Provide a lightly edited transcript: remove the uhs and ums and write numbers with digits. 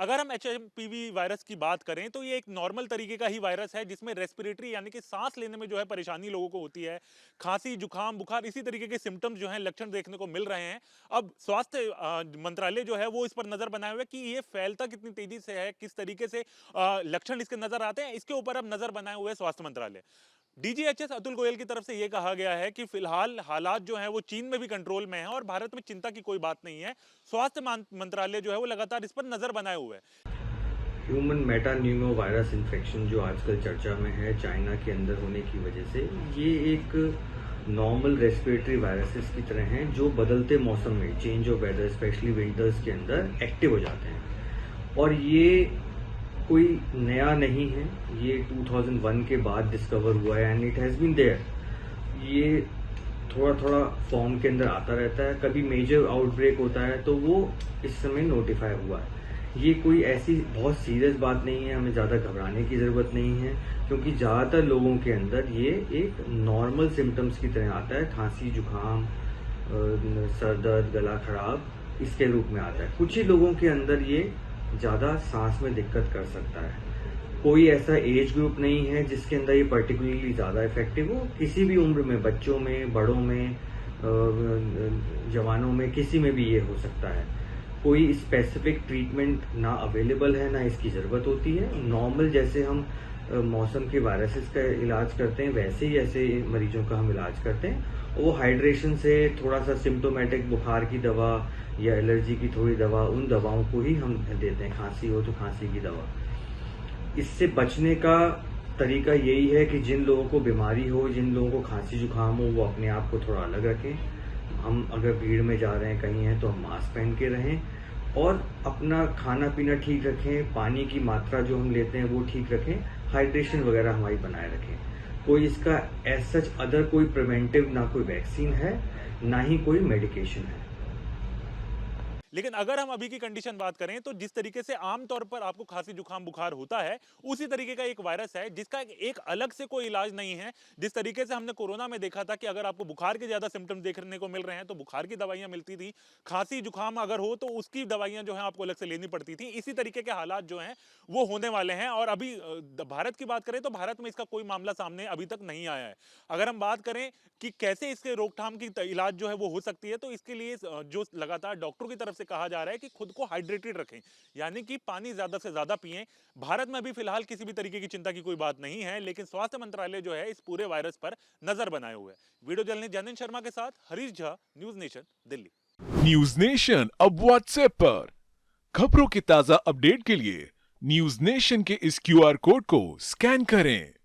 अगर हम HMPV virus की बात करें तो ये एक नॉर्मल तरीके का ही वायरस है जिसमें रेस्पिरेटरी यानी कि सांस लेने में जो है परेशानी लोगों को होती है। खांसी, जुकाम, बुखार इसी तरीके के सिम्टम्स जो हैं लक्षण देखने को मिल रहे हैं। अब स्वास्थ्य मंत्रालय जो है वो इस पर नजर बनाए हुए कि ये फैलता कितनी तेजी से है, किस तरीके से लक्षण इसके नजर आते हैं, इसके ऊपर अब नजर बनाए हुए स्वास्थ्य मंत्रालय। डीजीएचएस अतुल गोयल की तरफ से यह कहा गया है कि फिलहाल हालात जो हैं वो चीन में भी कंट्रोल में हैं और भारत में चिंता की कोई बात नहीं है। स्वास्थ्य मंत्रालय जो है वो लगातार इस पर नजर बनाए हुए है। ह्यूमन मेटान्यूमो वायरस इन्फेक्शन जो आजकल चर्चा में है चाइना के अंदर होने की वजह से, ये एक नॉर्मल रेस्पिरेटरी वायरसेस की तरह हैं जो बदलते मौसम में, change of weather specially winters के अंदर एक्टिव हो जाते हैं। और ये कोई नया नहीं है, ये 2001 के बाद डिस्कवर हुआ है and it has been there. ये थोड़ा थोड़ा फॉर्म के अंदर आता रहता है, कभी मेजर आउटब्रेक होता है तो वो इस समय नोटिफाई हुआ है। ये कोई ऐसी बहुत सीरियस बात नहीं है, हमें ज़्यादा घबराने की ज़रूरत नहीं है, क्योंकि ज़्यादातर लोगों के अंदर ये एक नॉर्मल सिम्टम्स की तरह आता है। खांसी, जुकाम, सर दर्द, गला खराब, इसके रूप में आता है। कुछ ही लोगों के अंदर ये ज़्यादा सांस में दिक्कत कर सकता है। कोई ऐसा एज ग्रुप नहीं है जिसके अंदर ये पर्टिकुलरली ज़्यादा इफेक्टिव हो। किसी भी उम्र में, बच्चों में, बड़ों में, जवानों में, किसी में भी ये हो सकता है। कोई स्पेसिफिक ट्रीटमेंट ना अवेलेबल है, ना इसकी ज़रूरत होती है। नॉर्मल जैसे हम मौसम के वायरसेस का इलाज करते हैं, वैसे ही ऐसे मरीजों का हम इलाज करते हैं। वो हाइड्रेशन से थोड़ा सा सिम्टोमेटिक बुखार की दवा या एलर्जी की थोड़ी दवा, उन दवाओं को ही हम देते हैं। खांसी हो तो खांसी की दवा। इससे बचने का तरीका यही है कि जिन लोगों को बीमारी हो, जिन लोगों को खांसी जुकाम हो, वो अपने आप को थोड़ा अलग रखें। हम अगर भीड़ में जा रहे हैं, कहीं हैं, तो हम मास्क पहन के रहें और अपना खाना पीना ठीक रखें। पानी की मात्रा जो हम लेते हैं वो ठीक रखें। हाइड्रेशन वगैरह हमारी बनाए रखें। कोई इसका एज सच अदर कोई प्रिवेंटिव, ना कोई वैक्सीन है, ना ही कोई मेडिकेशन है। लेकिन अगर हम अभी की कंडीशन बात करें तो जिस तरीके से आमतौर पर आपको खांसी, जुकाम, बुखार होता है, उसी तरीके का एक वायरस है जिसका एक अलग से कोई इलाज नहीं है। जिस तरीके से हमने कोरोना में देखा था कि अगर आपको बुखार के ज्यादा सिम्टम्स देखने को मिल रहे हैं तो बुखार की दवाइयां मिलती थी, खांसी जुकाम अगर हो तो उसकी दवाइयां जो है आपको अलग से लेनी पड़ती थी। इसी तरीके के हालात जो हैं वो होने वाले हैं। और अभी भारत की बात करें तो भारत में इसका कोई मामला सामने अभी तक नहीं आया है। अगर हम बात करें कि कैसे इसके रोकथाम की इलाज जो है वो हो सकती है, तो इसके लिए जो लगातार डॉक्टरों की तरफ से कहा जा रहा है कि खुद को हाइड्रेटेड रखें, यानी कि पानी ज्यादा से ज्यादा पिएं। भारत में अभी फिलहाल किसी भी तरीके की चिंता की कोई बात नहीं है, लेकिन स्वास्थ्य मंत्रालय जो है इस पूरे वायरस पर नजर बनाए हुए है। वीडियो जर्नलिस्ट जनिन शर्मा के साथ Harish Jha, news nation, Delhi. News nation अब व्हाट्सएप पर खबरों के ताजा अपडेट के लिए न्यूज नेशन के इस क्यूआर कोड को स्कैन करें।